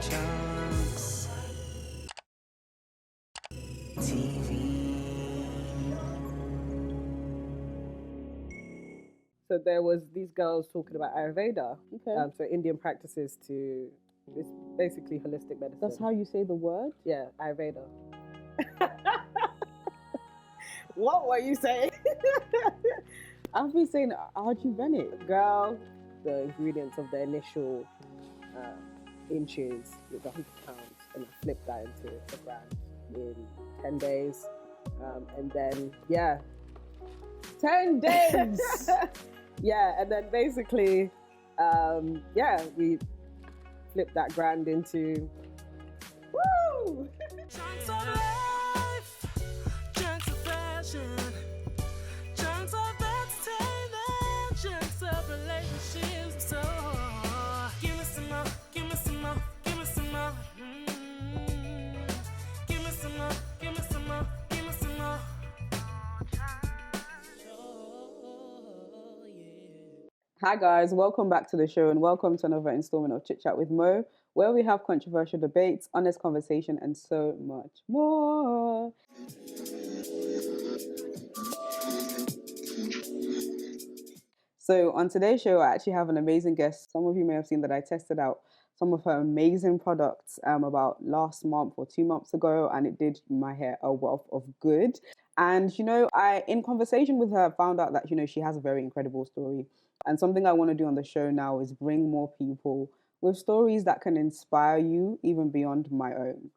Mochunkstv. So there was these girls talking about Ayurveda. Okay. So Indian practices to, it's basically holistic medicine. That's how you say the word? Yeah, Ayurveda. What were you saying? I've been saying ayurvedic. Girl, the ingredients of the initial inches with £100, and I flipped that into a grand in 10 days. And then, 10 days! yeah, and then basically, we flipped that grand into, woo! Chunks of life, chunks of passion, chunks of entertainment, chunks of relationships. So give me some more, give me some more, give me some more. Give me some more, give me some more, give me some more. Oh, yeah. Hi guys, welcome back to the show and welcome to another installment of Chit Chat with Mo, where we have controversial debates, honest conversation, and so much more. So on today's show, I actually have an amazing guest. Some of you may have seen that I tested out some of her amazing products about last month or 2 months ago, and it did my hair a wealth of good. And I, in conversation with her, found out that she has a very incredible story. And something I want to do on the show now is bring more people with stories that can inspire you even beyond my own,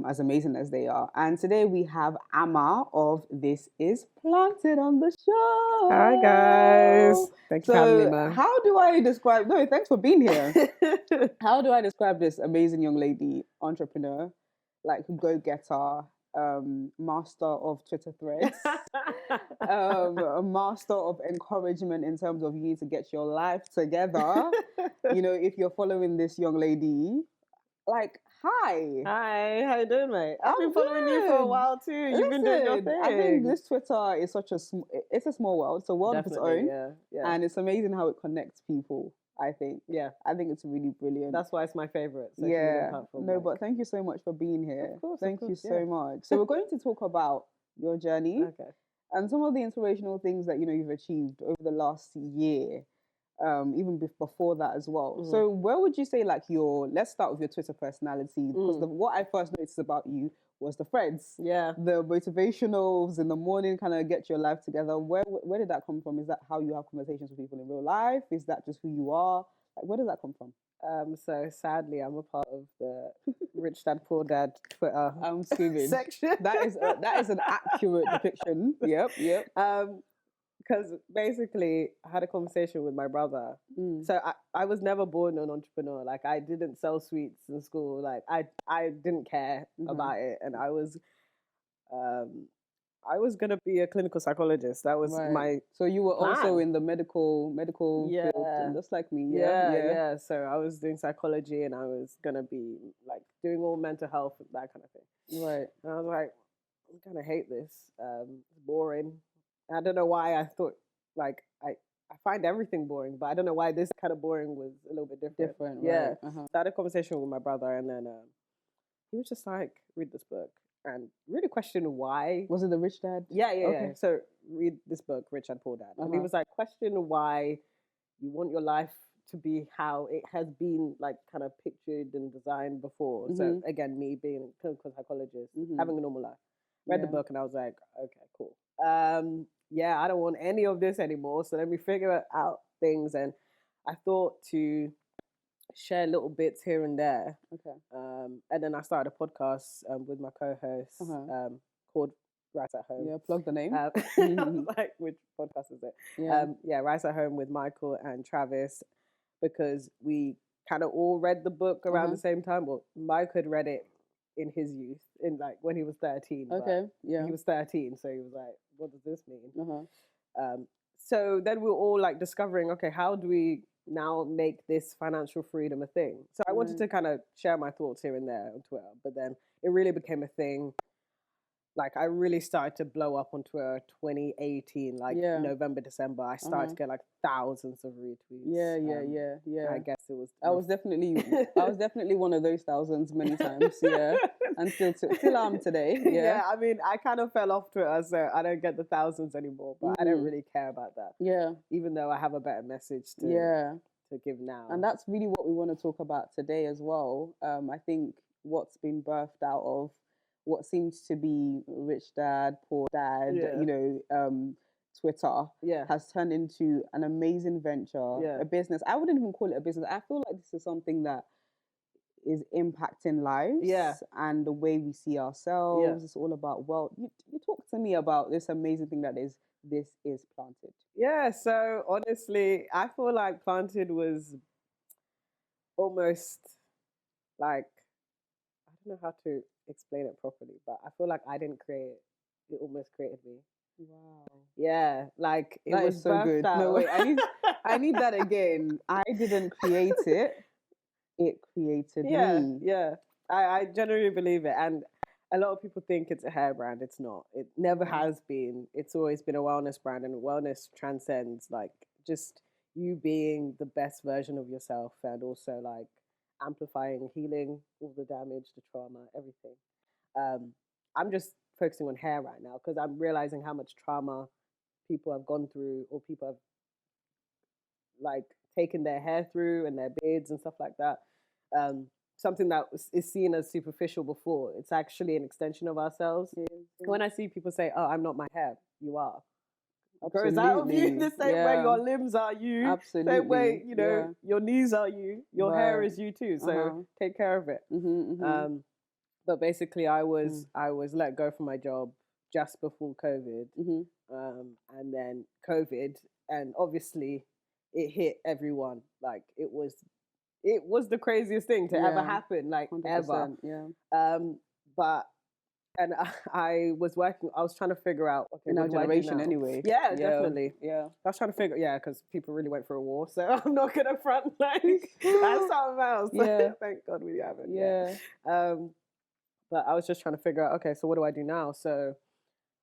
as amazing as they are. And today we have Amma of This Is Planted on the show. Hi guys. Thank you for having me, So man. how do I describe, no, thanks for being here. How do I describe this amazing young lady, entrepreneur, like go-getter, master of Twitter threads, a master of encouragement in terms of you need to get your life together. If you're following this young lady, like, hi. Hi, how you doing, mate? I've I'm been following you for a good. while too. You've been doing your thing. I think this Twitter is such it's a small world. It's a world of its own. Yeah. And it's amazing how it connects people, I think. Yeah. I think it's really brilliant. That's why it's my favorite. No, but thank you so much for being here. Thank you so much. So we're going to talk about your journey and some of the inspirational things that you've achieved over the last year, even before that as well. Mm-hmm. So where would you say let's start with your Twitter personality, because what I first noticed about you was the threads. Yeah. The motivationals in the morning, kind of get your life together. Where did that come from? Is that how you have conversations with people in real life? Is that just who you are? Like, where does that come from? So sadly, I'm a part of the Rich Dad Poor Dad Twitter I'm screaming. section. That is an accurate depiction. Yep. Because basically, I had a conversation with my brother. So I was never born an entrepreneur. Like, I didn't sell sweets in school. Like, I didn't care about it, and I was gonna be a clinical psychologist. That was my. So you were plan. also in the medical field, and just like me. Yeah. So I was doing psychology, and I was gonna be like doing all mental health, that kind of thing. Right. And I was like, I kind of hate this. It's boring. I don't know why I thought, like, I find everything boring, but I don't know why this kind of boring was a little bit different. Yeah. Right. So I had a conversation with my brother, and then he was just like, read this book, and really question why. Was it The Rich Dad? Yeah. So read this book, Rich Dad Poor Dad. And he was like, question why you want your life to be how it has been, like, kind of pictured and designed before. So again, me being a clinical psychologist, having a normal life. Read the book, and I was like, okay, cool. I don't want any of this anymore. So let me figure out things. And I thought to share little bits here and there. Okay. And then I started a podcast with my co-host called Right at Home. Yeah, plug the name. I was like, which podcast is it? Right at Home with Michael and Travis, because we kind of all read the book around the same time. Well, Mike had read it in his youth, in like when he was 13. Okay, yeah. He was 13, so he was like, what does this mean? So then we were all like discovering, okay, how do we now make this financial freedom a thing? So I wanted to kind of share my thoughts here and there on Twitter, but then it really became a thing. like I really started to blow up on Twitter 2018, like Yeah. November, December. I started to get like thousands of retweets. Yeah. I guess it was. I was definitely one of those thousands many times. Yeah, and still till I'm today. Yeah. I mean, I kind of fell off Twitter, so I don't get the thousands anymore. But I don't Mhm. really care about that. Yeah. Even though I have a better message to Yeah. to give now. And that's really what we want to talk about today as well. I think what's been birthed out of what seems to be rich dad, poor dad, Yeah. Twitter Yeah. has turned into an amazing venture, Yeah. a business. I wouldn't even call it a business. I feel like this is something that is impacting lives Yeah. and the way we see ourselves. Yeah. It's all about, well, you talk to me about this amazing thing that is this is Planted. Yeah, so honestly, I feel like Planted was almost like, I don't know how to explain it properly, but I feel like I didn't create it. It almost created me. Wow. Yeah, like it That was is so birthed good. out. No, wait, I need that again. I didn't create it. It created me. Yeah. I genuinely believe it. And a lot of people think it's a hair brand. It's not. It never has been. It's always been a wellness brand, and wellness transcends like just you being the best version of yourself, and also like amplifying, healing all the damage, the trauma, everything. I'm just focusing on hair right now because I'm realizing how much trauma people have gone through, or people have like taken their hair through and their beards and stuff like that. Something that is seen as superficial before, it's actually an extension of ourselves. When I see people say, "Oh, I'm not my hair," you are. Grows out of you the same way your limbs are you. Absolutely. Same way, your knees are you. Your hair is you too. So take care of it. But basically, I was let go from my job just before COVID, and then COVID, and obviously, it hit everyone. Like it was the craziest thing to ever happen, like 100%, ever. Yeah. But and I was working. I was trying to figure out in our generation anyway. Yeah, definitely. Yeah. I was trying to figure. Yeah, because people really went for a war, so I'm not gonna front like that's something else. Yeah. Thank God we haven't. Yeah. But I was just trying to figure out. Okay, so what do I do now? So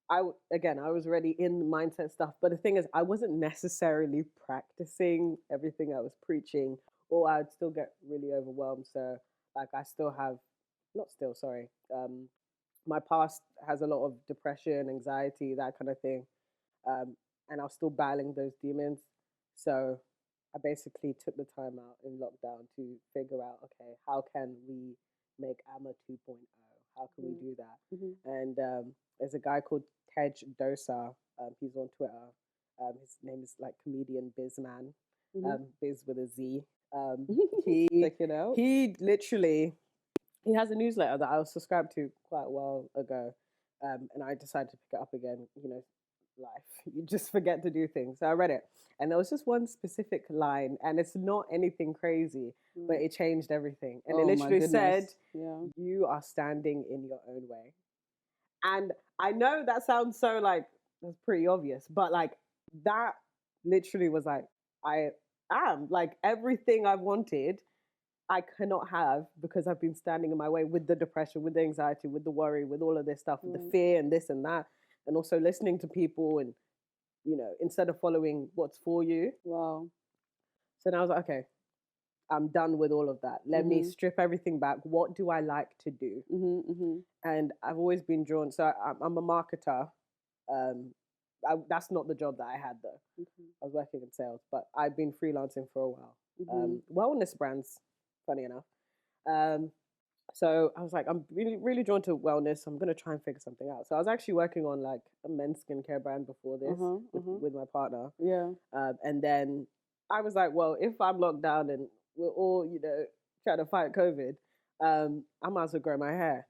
I was already in the mindset stuff, but the thing is, I wasn't necessarily practicing everything I was preaching, or I'd still get really overwhelmed. So, like, I still have, not still, sorry, my past has a lot of depression, anxiety, that kind of thing, and I was still battling those demons. So, I basically took the time out in lockdown to figure out, okay, how can we make AMA 2.0? How can we do that? And there's a guy called Tej Dosa. He's on Twitter. His name is like comedian Bizman. Biz with a Z. Check it out. He has a newsletter that I was subscribed to quite a while ago, and I decided to pick it up again. Life, you just forget to do things. So I read it, and there was just one specific line, and it's not anything crazy, but it changed everything. And it literally said, "You are standing in your own way." And I know that sounds so like that's pretty obvious, but like that literally was like, I am like everything I've wanted. I cannot have because I've been standing in my way with the depression, with the anxiety, with the worry, with all of this stuff, with the fear and this and that, and also listening to people and, instead of following what's for you. Wow. So now I was like, okay, I'm done with all of that. Let me strip everything back. What do I like to do? And I've always been drawn. So I'm a marketer. That's not the job that I had though. I was working in sales, but I've been freelancing for a while. Wellness brands, funny enough. So I was like, I'm really, really drawn to wellness. I'm going to try and figure something out. So I was actually working on like a men's skincare brand before this with my partner. Yeah. And then I was like, well, if I'm locked down and we're all, trying to fight COVID, I might as well grow my hair.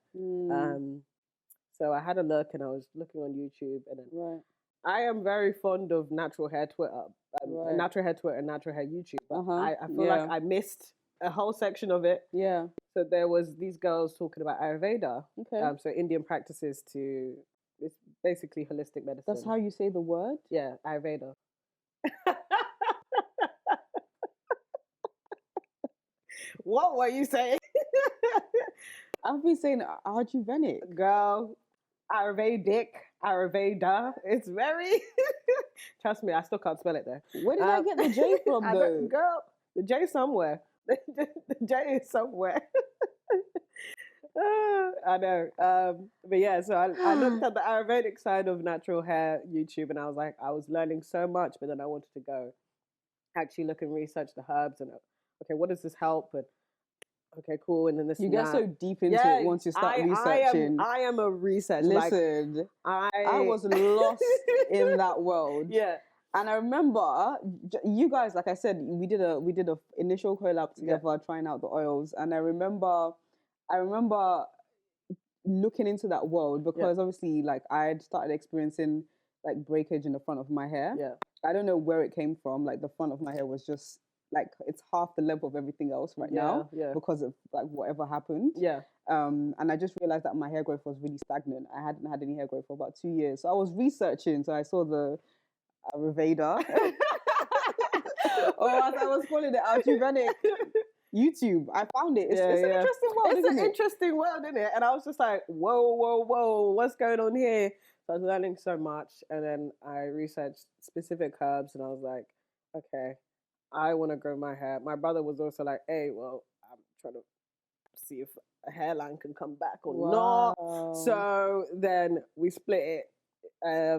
So I had a look and I was looking on YouTube, and then I am very fond of natural hair Twitter, natural hair Twitter and natural hair YouTube. But I feel like I missed a whole section of it. Yeah. So there was these girls talking about ayurveda. Okay. So Indian practices it's basically holistic medicine. That's how you say the word? Yeah, ayurveda. What were you saying? I've been saying ayurvedic. Girl, Ayurveda. It's very. Trust me, I still can't spell it though. Where did I get the J from though? Girl, the J somewhere. The J is somewhere. I know. But yeah, so I looked at the Ayurvedic side of natural hair YouTube, and I was like, I was learning so much, but then I wanted to go actually look and research the herbs and okay, what does this help? And okay, cool. And then this. You get so deep into it once you start researching. I am a researcher. Listen, I was lost in that world. Yeah. And I remember you guys, like I said, we did a initial collab together, trying out the oils, and I remember looking into that world because obviously, like, I had started experiencing like breakage in the front of my hair. Yeah, I don't know where it came from. Like, the front of my hair was just like, it's half the length of everything else right now because of like whatever happened. Yeah. And I just realized that my hair growth was really stagnant. I hadn't had any hair growth for about 2 years. So I was researching. So I saw the Ayurveda, or as I was calling it, Ayurvedic YouTube. I found it. It's an interesting world. It's an interesting world, isn't it? And I was just like, whoa, what's going on here? So I was learning so much, and then I researched specific herbs, and I was like, okay, I want to grow my hair. My brother was also like, hey, well, I'm trying to see if a hairline can come back or not. So then we split it.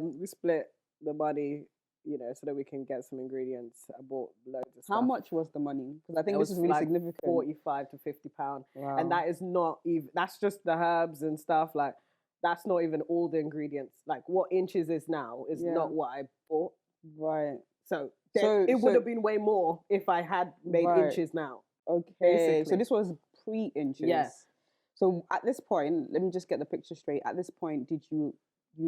We split the money, you know, so that we can get some ingredients. I bought loads of stuff. How much was the money? Because I think this is really like significant. 45 to 50 pounds. Wow. And that is not even, that's just the herbs and stuff. Like, that's not even all the ingredients. Like, what inches is now is not what I bought. Right. So it would have been way more if I had made inches now. Okay. Basically. So this was pre-inches. Yes. So at this point, let me just get the picture straight. At this point, you'd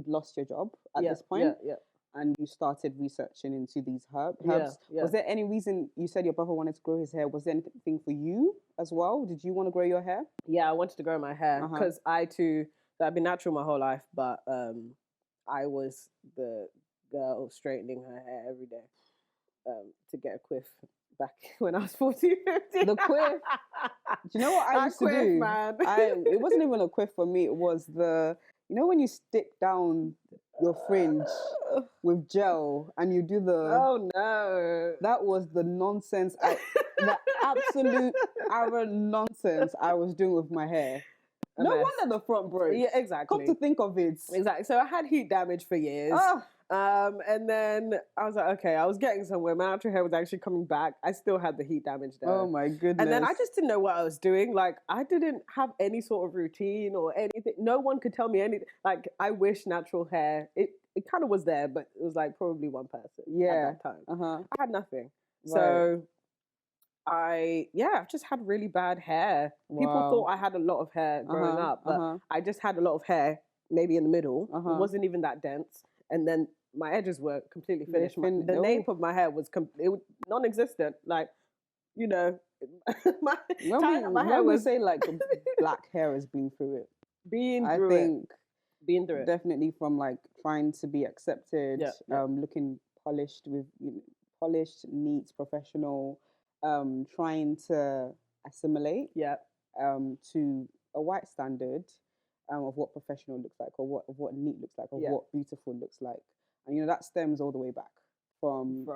lost your job at this point? Yeah. And you started researching into these herbs. Yeah. Was there any reason, you said your brother wanted to grow his hair, was there anything for you as well? Did you want to grow your hair? Yeah, I wanted to grow my hair because I've been natural my whole life, but I was the girl straightening her hair every day to get a quiff back when I was 14, 15. The quiff? Do you know what I used to do? Man. It wasn't even a quiff for me. It was you know when you stick down your fringe with gel and you do oh no, that was the nonsense, the absolute arrant nonsense I was doing with my hair. No wonder the front broke. Yeah, exactly. Come to think of it. Exactly. So I had heat damage for years. And then I was like, okay, I was getting somewhere. My natural hair was actually coming back. I still had the heat damage there. Oh my goodness. And then I just didn't know what I was doing. Like, I didn't have any sort of routine or anything. No one could tell me anything. Like, I wish natural hair, it kind of was there, but it was like probably one person at that time. I had nothing. Right. So I've just had really bad hair. Wow. People thought I had a lot of hair growing up, but I just had a lot of hair, maybe in the middle. It wasn't even that dense. And then my edges were completely finished. The nape of my hair was non-existent. Like, you know, my hair was... say like black hair has been through it. Been through it. Definitely from like trying to be accepted, looking polished, neat, professional, trying to assimilate to a white standard of what professional looks like, or what neat looks like, or what beautiful looks like. And, you know, that stems all the way back from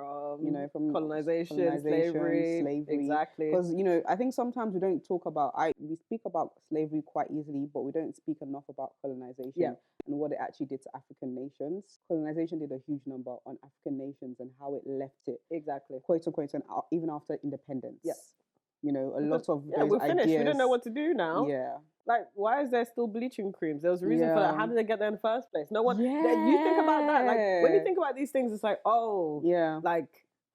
colonization, slavery. Exactly. Because, you know, I think sometimes we don't talk about, we speak about slavery quite easily, but we don't speak enough about colonization and what it actually did to African nations. Colonization did a huge number on African nations and how it left it. Exactly. Quote unquote, and even after independence. Yes. You know, a lot of those we're finished. ideas. We don't know what to do now. Yeah. Like, why is there still bleaching creams? There was a reason for that. How did they get there in the first place? No one. Yeah. You think about that. Like, when you think about these things, it's like, Yeah.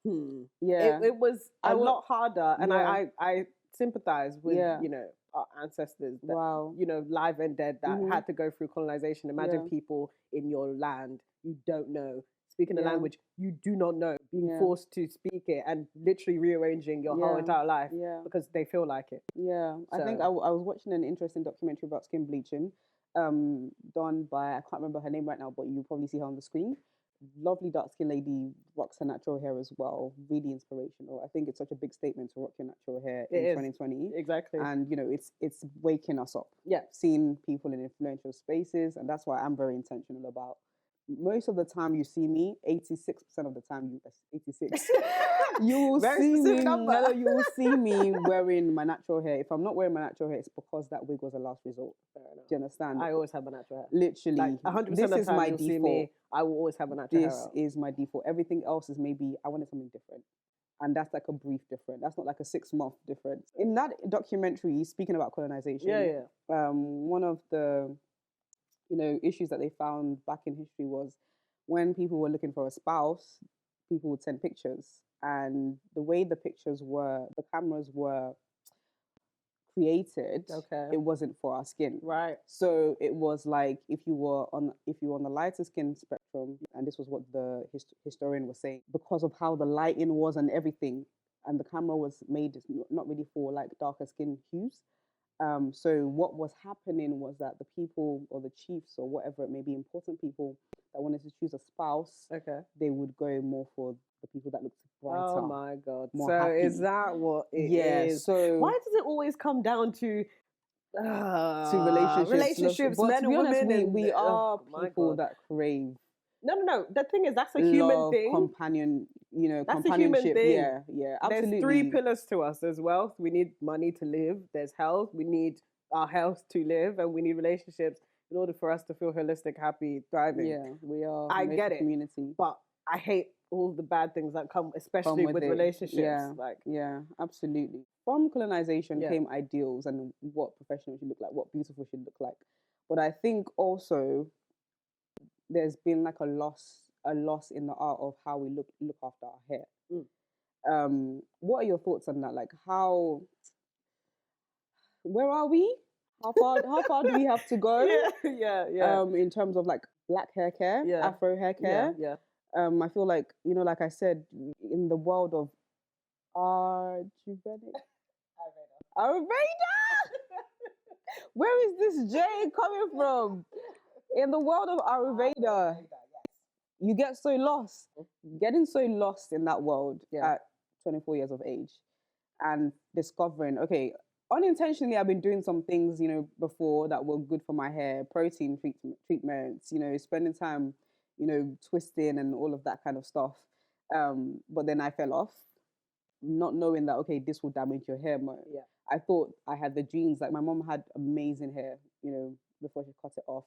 It was a lot harder, and I sympathize with you know, our ancestors that, you know, live and dead, that had to go through colonization. Imagine people in your land you don't know, speaking a language you do not know, being forced to speak it and literally rearranging your whole entire life because they feel like it. Yeah, so. I think I was watching an interesting documentary about skin bleaching done by, I can't remember her name right now, but you'll probably see her on the screen. lovely dark skinned lady rocks her natural hair as well. Really inspirational. I think it's such a big statement to rock your natural hair in 2020. Exactly. And it's waking us up. Yeah. Seeing people in influential spaces, and that's why I'm very intentional about. Most of the time you see me, 86% of the time 86. You will Very see specific me. number. No, you will see me wearing my natural hair. If I'm not wearing my natural hair, it's because that wig was a last resort. Fair enough. Do you understand? I always have my natural hair. Literally, Like 100% of the time you'll see me, I will always have my natural hair This out. is my default. Everything else is maybe I wanted something different. And that's like a brief difference. That's not like a 6-month difference. In that documentary, speaking about colonization, one of the issues that they found back in history was when people were looking for a spouse, people would send pictures. And the way the cameras were created, it wasn't for our skin. Right. So it was like if you were on the lighter skin spectrum, and this was what the historian was saying, because of how the lighting was and everything, and the camera was made not really for like darker skin hues. So what was happening was that the people or the chiefs or whatever it may be, important people that wanted to choose a spouse, they would go more for the people that looked brighter. Oh my God. More so happy. is that what it is? So why does it always come down to relationships? Relationships, But men to be and honest, women. we are my people God. that crave No. The thing is, that's a human love, thing. That's a human companionship. thing. Yeah, absolutely. There's 3 pillars to us. There's wealth. We need money to live. There's health. We need our health to live, and we need relationships in order for us to feel holistic, happy, thriving. Yeah, we are. I get it. Community, but I hate all the bad things that come, especially with relationships. Yeah, absolutely. From colonization came ideals and what professionals should look like, what beautiful should look like. But I think also there's been like a loss in the art of how we look after our hair. What are your thoughts on that? Like where are we? How far do we have to go? Yeah. In terms of like black hair care, Afro hair care. Yeah. I feel like, like I said, in the world of Ayurveda. Where is this J coming from? In the world of Ayurveda, you get so lost. Getting so lost in that world at 24 years of age and discovering, okay, unintentionally, I've been doing some things, before that were good for my hair, protein treatments, spending time, twisting and all of that kind of stuff. But then I fell off, not knowing that, okay, this will damage your hair more. Yeah. I thought I had the genes. Like my mom had amazing hair, before she cut it off,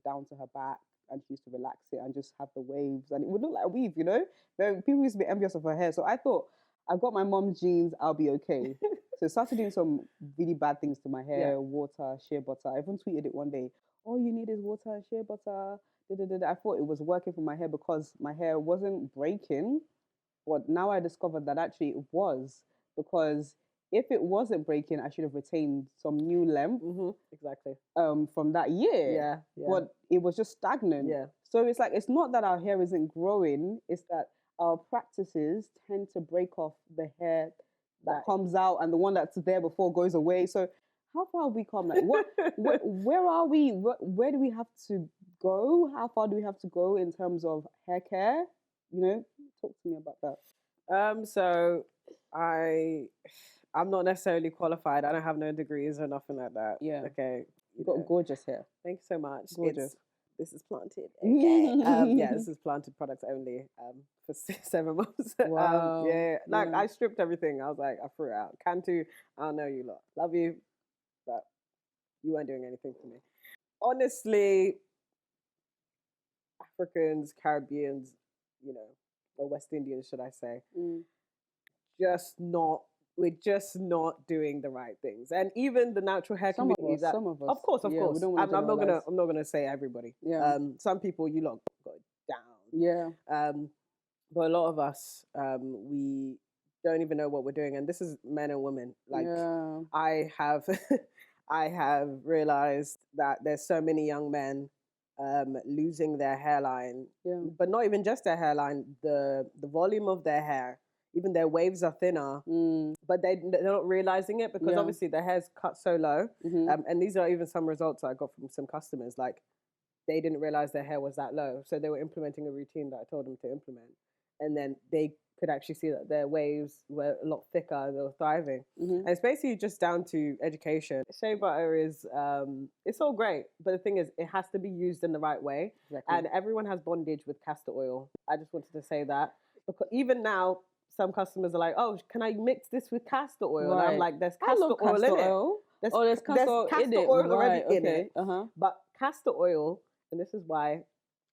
down to her back, and she used to relax it and just have the waves, and it would look like a weave, People used to be envious of her hair. So I thought, I got my mom's genes, I'll be okay. So I started doing some really bad things to my hair, water, shea butter. I even tweeted it one day, all you need is water and shea butter. I thought it was working for my hair because my hair wasn't breaking. But now I discovered that actually it was, because if it wasn't breaking, I should have retained some new length. Exactly. From that year. Yeah. But it was just stagnant. Yeah. So it's like, it's not that our hair isn't growing, it's that our practices tend to break off the hair that comes out, and the one that's there before goes away. So how far have we come? Like, where are we? Where do we have to go? How far do we have to go in terms of hair care? Talk to me about that. So I'm not necessarily qualified. I don't have no degrees or nothing like that. Yeah. Okay. You've got gorgeous hair. Thank you so much. Gorgeous. This is planted. Okay. This is planted products only. For 7 months. Wow. I stripped everything. I was like, I threw it out. Cantu, I don't know you lot. Love you, but you weren't doing anything for me. Honestly, Africans, Caribbeans, or West Indians, should I say, we're just not doing the right things. And even the natural hair community, some of us. Of course. We don't I'm wanna not gonna say everybody. Yeah. Some people you lot got down. Yeah. But a lot of us, we don't even know what we're doing, and this is men and women. Like I have, I have realized that there's so many young men losing their hairline, but not even just their hairline, the volume of their hair. Even their waves are thinner, but they're not realizing it because obviously their hair's cut so low. And these are even some results I got from some customers. Like they didn't realize their hair was that low. So they were implementing a routine that I told them to implement. And then they could actually see that their waves were a lot thicker, they were thriving. And it's basically just down to education. Shea butter is, it's all great, but the thing is, it has to be used in the right way. Exactly. And everyone has bondage with castor oil. I just wanted to say that. Because even now, some customers are like, oh, can I mix this with castor oil? Right. And I'm like, there's I castor love oil castor in it. oil. There's castor in it. oil already Right, in it. Uh-huh. But castor oil, and this is why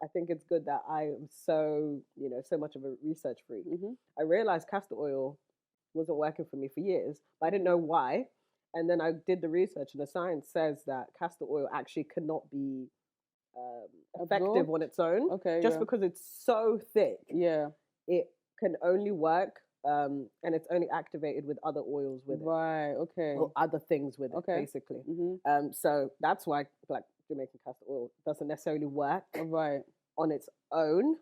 I think it's good that I am so, so much of a research freak. I realized castor oil wasn't working for me for years, but I didn't know why. And then I did the research, and the science says that castor oil actually cannot be effective on its own. Okay. Just because it's so thick. Yeah. It can only work, and it's only activated with other oils with it. Right. Okay. Or other things with it, basically. So that's why like Jamaican castor oil doesn't necessarily work on its own.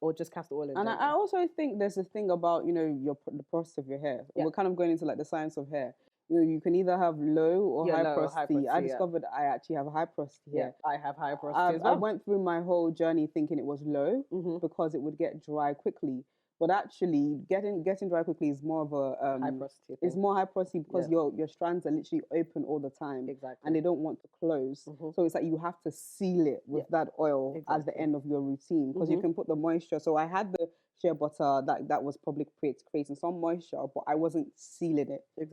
Or just castor oil in general. I also think there's a thing about, the process of your hair. We're kind of going into like the science of hair. You can either have low or high porosity. I discovered I actually have a high porosity hair. I have high porosity as well. I went through my whole journey thinking it was low because it would get dry quickly. But actually, getting dry quickly is more of a high porosity. It's more high porosity because your strands are literally open all the time, and they don't want to close. So it's like you have to seal it with that oil as the end of your routine because you can put the moisture. So I had the shea butter that was probably creating some moisture, but I wasn't sealing it with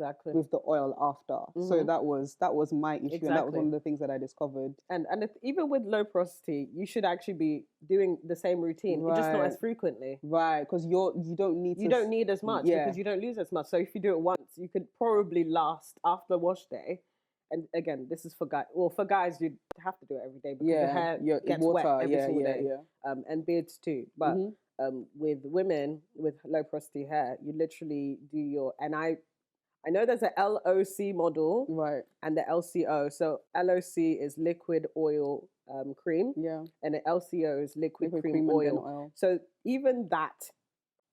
the oil after. So that was my issue, and that was one of the things that I discovered. And even with low porosity, you should actually be doing the same routine, just not as frequently. Right, because you don't need as much because you don't lose as much. So if you do it once, you could probably last after wash day. And again, this is for guys. Well, for guys, you have to do it every day because your hair gets wet every single day. And beards too. But with women with low porosity hair, you literally do your, and I know there's a LOC model, and the LCO. So LOC is liquid oil cream, and the LCO is liquid cream oil. So even that,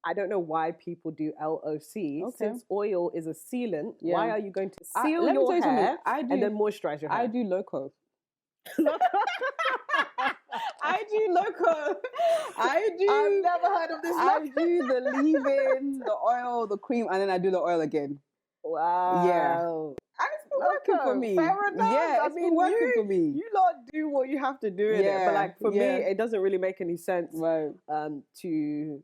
I don't know why people do LOC. Since oil is a sealant, why are you going to seal your hair and then moisturize your hair? I do loco. I do loco. I've never heard of this. I do the leave-in, the oil, the cream, and then I do the oil again. Wow. Yeah. And it's been working for me. Fair enough. Yeah, it's been working for me. You lot do what you have to do in it. But like for me, it doesn't really make any sense to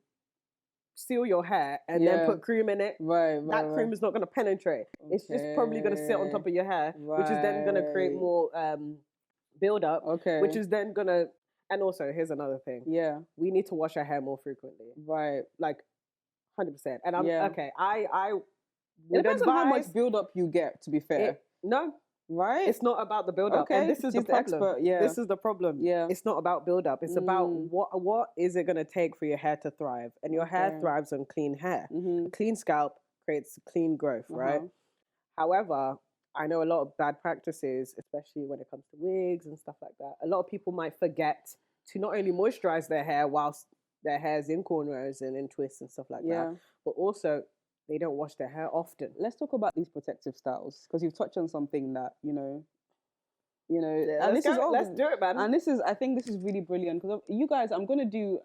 seal your hair and then put cream in it. That cream is not going to penetrate. It's just probably going to sit on top of your hair, which is then going to create more build up, which is then going to, and also here's another thing. We need to wash our hair more frequently. Like 100%. And I'm I it depends on how much build up you get, to be fair. It's not about the build up. And this is the problem. This is the problem. It's not about build up. It's about what is it going to take for your hair to thrive? And your hair thrives on clean hair. A clean scalp creates clean growth, right? However, I know a lot of bad practices, especially when it comes to wigs and stuff like that. A lot of people might forget to not only moisturize their hair whilst their hair's in cornrows and in twists and stuff like that, but also they don't wash their hair often. Let's talk about these protective styles because you've touched on something that and let's do it, man. And I think this is really brilliant because you guys, I'm going to do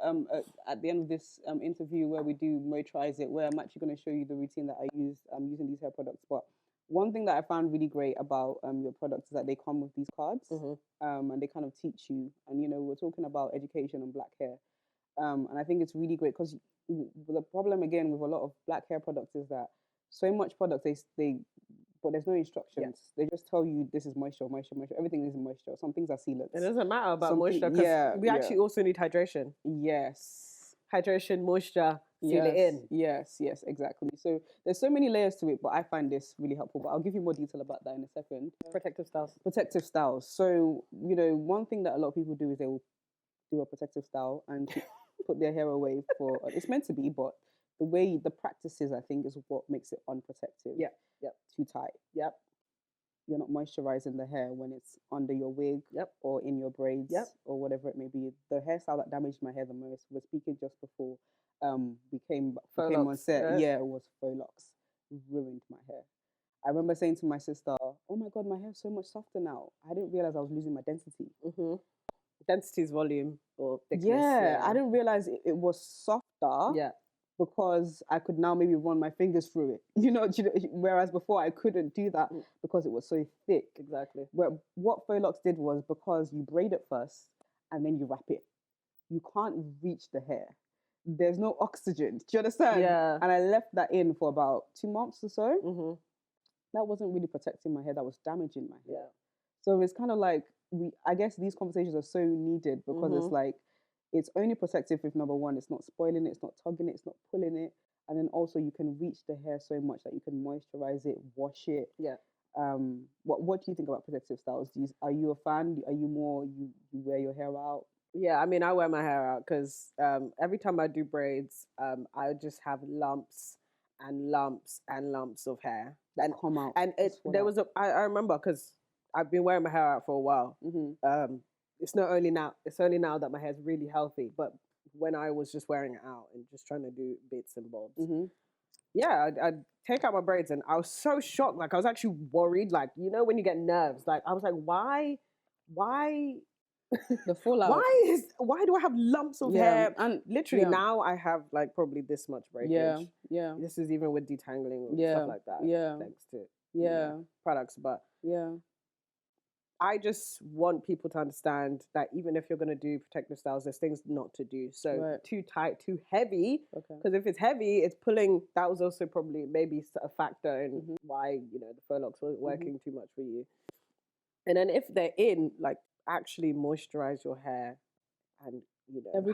at the end of this interview where we do Mo Tries It, where I'm actually going to show you the routine that I use using these hair products. But one thing that I found really great about your products is that they come with these cards, and they kind of teach you. And we're talking about education and black hair, and I think it's really great because the problem again with a lot of black hair products is that so much products but there's no instructions. They just tell you this is moisture. Everything is moisture. Some things are sealants. It doesn't matter about moisture because we actually also need hydration. Hydration, moisture, seal it in. Yes, exactly. So there's so many layers to it, but I find this really helpful. But I'll give you more detail about that in a second. Protective styles. So, one thing that a lot of people do is they will do a protective style and put their hair away for, it's meant to be, but the practices, I think, is what makes it unprotective. Too tight. You're not moisturizing the hair when it's under your wig or in your braids or whatever it may be. The hairstyle that damaged my hair the most was speaking just before we came on set. It was faux locks. Ruined my hair. I remember saying to my sister, "Oh my God, my hair's so much softer now." I didn't realize I was losing my density. Density is volume or thickness. Yeah, I didn't realize it was softer. Yeah. Because I could now maybe run my fingers through it, whereas before I couldn't do that because it was so thick. Exactly. What faux locks did was, because you braid it first and then you wrap it, you can't reach the hair. There's no oxygen. Do you understand? Yeah. And I left that in for about 2 months or so. Mm-hmm. That wasn't really protecting my hair. That was damaging my hair. Yeah. So it's kind of like I guess these conversations are so needed because it's like, it's only protective if, number one, it's not spoiling it, it's not tugging it, it's not pulling it. And then also you can reach the hair so much that you can moisturize it, wash it. Yeah. What do you think about protective styles? Are you a fan? Are you more, you wear your hair out? Yeah, I mean, I wear my hair out because every time I do braids, I just have lumps and lumps and lumps of hair. And come out. And I remember because I've been wearing my hair out for a while. It's only now that my hair's really healthy, but when I was just wearing it out and just trying to do bits and bobs, yeah, I'd take out my braids and I was so shocked. Like, I was actually worried. Like, when you get nerves, like, I was like, why the fallout? Why do I have lumps of hair? And literally now I have like probably this much breakage. Yeah. This is even with detangling and stuff like that. Yeah. Thanks to products, but I just want people to understand that even if you're going to do protective styles, there's things not to do. So too tight, too heavy. Because if it's heavy, it's pulling. That was also probably maybe a factor in why, the faux locks weren't working too much for you. And then if they're in, like, actually moisturize your hair and,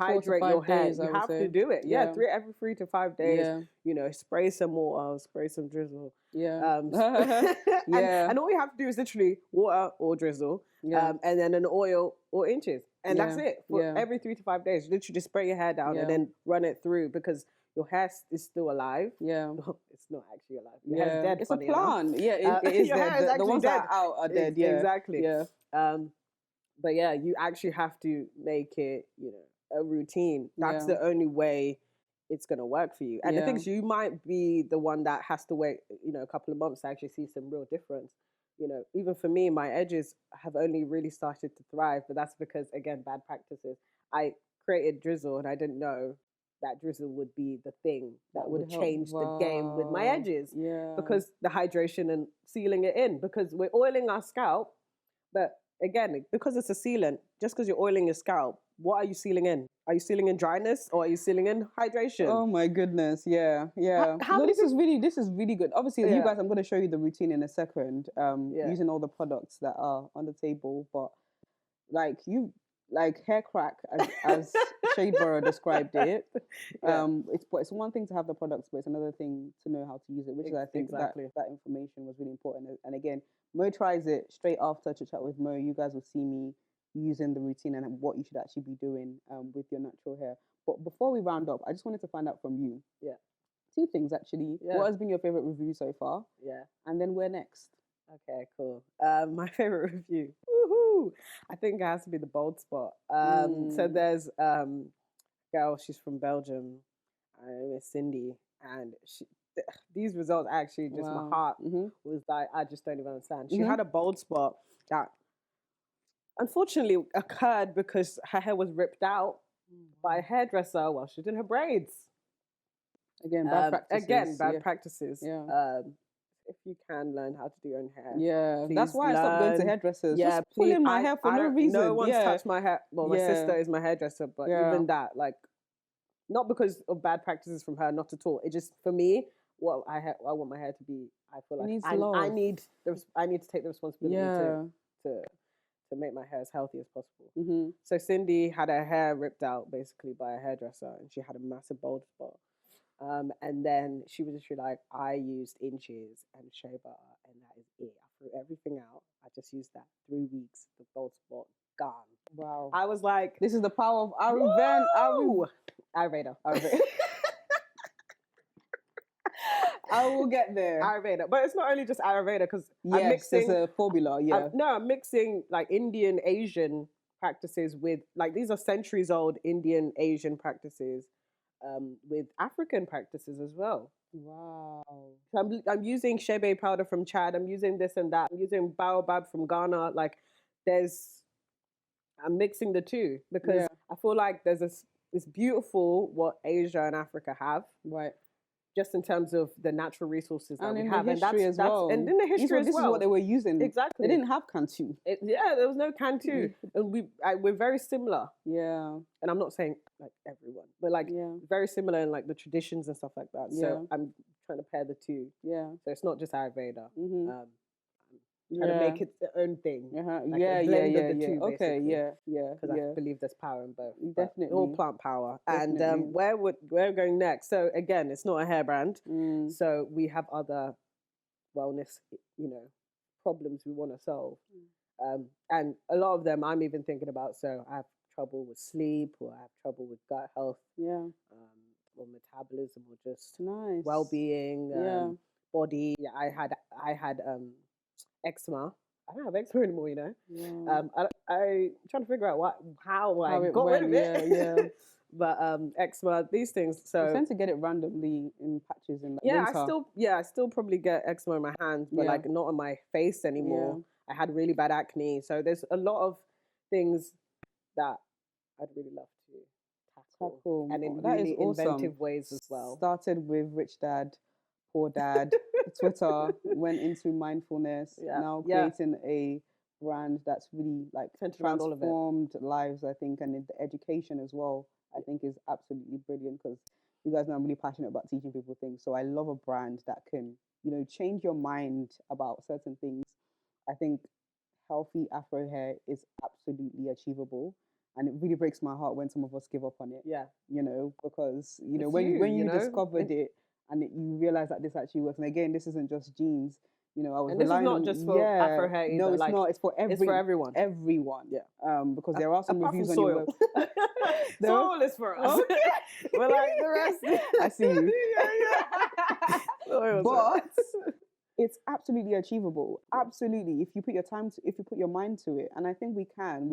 hydrate your hair. You have to do it. Yeah, every 3 to 5 days. Spray some water, spray some drizzle. Yeah. And all you have to do is literally water or drizzle, and then an oil or inches, and that's it for every 3 to 5 days. You literally just spray your hair down and then run it through because your hair is still alive. Yeah, it's not actually alive. Your hair's dead. It's a plant. Yeah, it is your dead. Hair is the ones dead. that are out are dead. Yeah, exactly. Yeah. But yeah, you actually have to make it, a routine. That's the only way it's going to work for you. And the thing is, you might be the one that has to wait, a couple of months to actually see some real difference. Even for me, my edges have only really started to thrive, but that's because, again, bad practices. I created drizzle and I didn't know that drizzle would be the thing that would change the game with my edges. Yeah. Because the hydration and sealing it in, because we're oiling our scalp, but again, because it's a sealant, just because you're oiling your scalp, what are you sealing in? Are you sealing in dryness or are you sealing in hydration? Oh my goodness, yeah. This is really good. Obviously, you guys, I'm going to show you the routine in a second, using all the products that are on the table. But like hair crack, as Shadeborough described it. It's one thing to have the products, but it's another thing to know how to use it, which is, I think, that information was really important. And again, Mo tries it straight after Chit Chat with Mo. You guys will see me using the routine and what you should actually be doing with your natural hair. But before we round up, I just wanted to find out from you. Yeah. 2 things, actually. Yeah. What has been your favorite review so far? Yeah. And then where next? Okay, cool. My favorite review. Woohoo! I think it has to be the Bold Spot. So there's girl, she's from Belgium. Her name is Cindy. And these results actually just my heart was like, I just don't even understand. She had a bald spot that unfortunately occurred because her hair was ripped out by a hairdresser while she did her braids. Again, bad practices. Yeah. If you can learn how to do your own hair. Yeah, that's why I stopped going to hairdressers. Yeah, just pulling my hair for no reason. No one's touched my hair. Well, my sister is my hairdresser, but even that, like, not because of bad practices from her, not at all. It just, for me, I want my hair to be, I feel like I need to take the responsibility to make my hair as healthy as possible. So Cindy had her hair ripped out basically by a hairdresser, and she had a massive bald spot. And then she was just like, I used inches and shea butter, and that is it. I threw everything out. I just used that. 3 weeks, the bald spot gone. Wow. I was like, this is the power of Ayurveda. I will get there. Ayurveda. But it's not only just Ayurveda, because I'm mixing... there's a formula, I'm mixing like Indian, Asian practices with, like, these are centuries old Indian, Asian practices with African practices as well. Wow. So I'm using shebe powder from Chad. I'm using this and that. I'm using baobab from Ghana. Like, there's... I'm mixing the two because I feel like there's this beautiful what Asia and Africa have, Right. just in terms of the natural resources that And we in have, the history as well. and in the history as This well. is what they were using. Exactly. They didn't have Cantu. Yeah, there was no Cantu, and we're very similar. Yeah. And I'm not saying like everyone, but like very similar in like the traditions and stuff like that. Yeah. So I'm trying to pair the two. Yeah. So it's not just Ayurveda. Mm-hmm. I'm trying to make it their own thing. Like yeah. Okay, basically. yeah. Because I believe there's power in both. Definitely. All plant power. Definitely. And where we're going next. So again, it's not a hair brand. So we have other wellness, problems we want to solve. And a lot of them I'm even thinking about. So I have trouble with sleep, or I have trouble with gut health. Yeah. Or metabolism, or just nice well-being. Body. Yeah, I had eczema. I don't have eczema anymore, Yeah. I trying to figure out how I got rid of it. Yeah. But eczema, these things. So I tend to get it randomly in patches in the winter. I still probably get eczema in my hands, but like not on my face anymore. I had really bad acne, so there's a lot of things that I'd really love to tackle and in really inventive ways as well. Started with Rich Dad, Poor Dad, Twitter, went into mindfulness, now creating a brand that's really like transformed lives, I think, and the education as well, I think is absolutely brilliant, because you guys know I'm really passionate about teaching people things. So I love a brand that can, change your mind about certain things. I think healthy Afro hair is absolutely achievable. And it really breaks my heart when some of us give up on it. Yeah. Because, when you discovered it, and you realize that this actually works. And again, this isn't just jeans. I was relying on... this is not just for Afro hair either. No, it's not. It's for everyone. Everyone. Yeah. Because there are some reviews on your web. Soil is for us. Okay. We're like the rest. I see you. Yeah. But it's absolutely achievable. Absolutely. If you put your mind to it. And I think we can.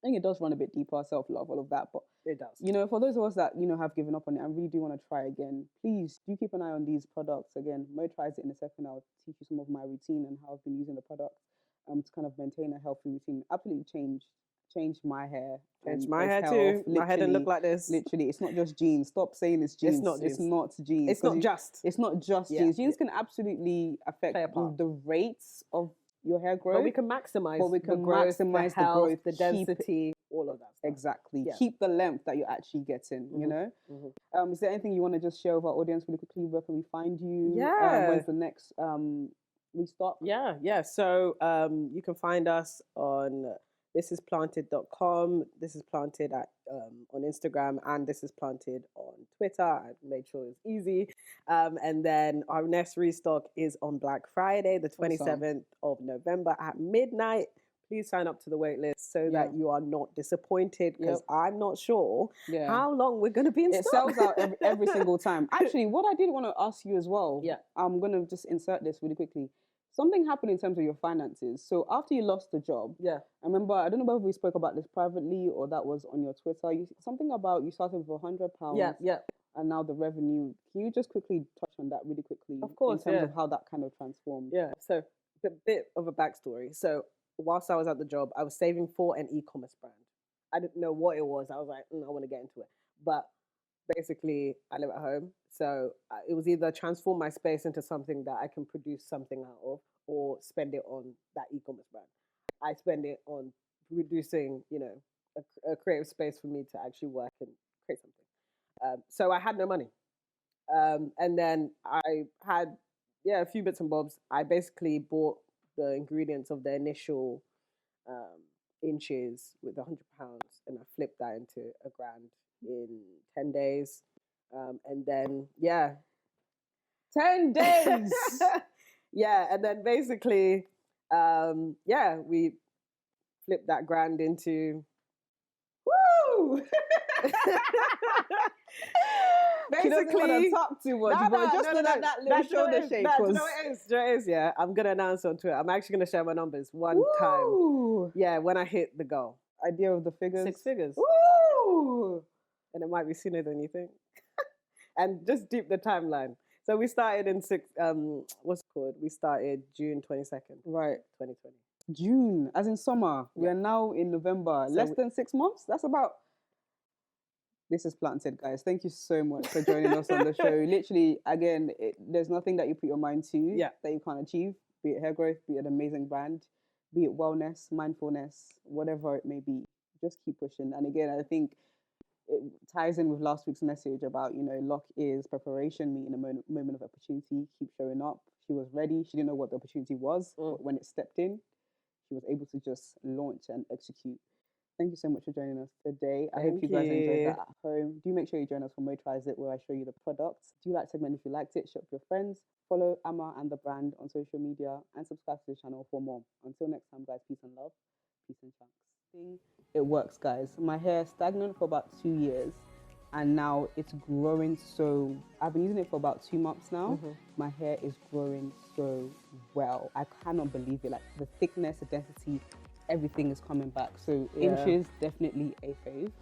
I think it does run a bit deeper, self-love, all of that, but it does. For those of us that, have given up on it and really do want to try again, please do keep an eye on these products. Again, Mo tries it in a second. I'll teach you some of my routine and how I've been using the product to kind of maintain a healthy routine. Absolutely changed my hair. Changed my hair too. My hair didn't look like this. Literally, it's not just jeans. Stop saying it's jeans. It's not jeans. It's not just jeans. Jeans can absolutely affect the rates of your hair growth. But we can maximize the growth, the density, all of that stuff. Exactly. Yeah. Keep the length that you're actually getting, Is there anything you want to just share with our audience really quickly? Where can we find you? Yeah. When's the next restock? Yeah. So you can find us on thisisplanted.com. This is planted on Instagram, and this is planted on Twitter. I made sure it's easy. And then our next restock is on Black Friday, the 27th of November at midnight. Please sign up to the wait list so that you are not disappointed, because I'm not sure how long we're going to be in stock. It sells out every single time. Actually, what I did want to ask you as well, I'm going to just insert this really quickly. Something happened in terms of your finances. So after you lost the job, I remember, I don't know whether we spoke about this privately or that was on your Twitter. Something about you started with £100. Yeah. And now the revenue. Can you just quickly touch on that really quickly? Of course, in terms of how that kind of transformed. Yeah. So a bit of a backstory. So whilst I was at the job, I was saving for an e-commerce brand. I didn't know what it was. I was like, I want to get into it. But basically, I live at home. So it was either transform my space into something that I can produce something out of, or spend it on that e-commerce brand. I spend it on producing, a creative space for me to actually work and create something. So I had no money. And then I had, a few bits and bobs. I basically bought the ingredients of the initial inches with £100, and I flipped that into £1,000 in 10 days. And then 10 days. And then basically we flipped that £1,000 into woo. Basically, she talk too much, but just that little shoulder shake. It is. Yeah, I'm gonna announce on Twitter. I'm actually gonna share my numbers one time. Yeah, when I hit the goal. Idea of the figures. 6 figures. Woo! And it might be sooner than you think. And just deep the timeline. So we started in We started June 22nd. Right. 2020. June, as in summer. We Yeah. are now in November. So Less than 6 months. That's about. This is planted, guys. Thank you so much for joining us on the show. Literally, again, there's nothing that you put your mind to that you can't achieve. Be it hair growth, be it an amazing brand, be it wellness, mindfulness, whatever it may be. Just keep pushing. And again, I think it ties in with last week's message about, luck is preparation, meeting a moment of opportunity, keep showing up. She was ready. She didn't know what the opportunity was, but when it stepped in, she was able to just launch and execute. Thank you so much for joining us today. I hope you guys enjoyed that at home. Do make sure you join us for Mo Tries It, where I show you the products. Do like the segment if you liked it, share with your friends. Follow Amma and the brand on social media and subscribe to the channel for more. Until next time, guys, peace and love. Peace and chunks. It works, guys. My hair is stagnant for about 2 years, and now it's growing so... I've been using it for about 2 months now. My hair is growing so well. I cannot believe it. Like, the thickness, the density, everything is coming back. So inches, definitely a fave.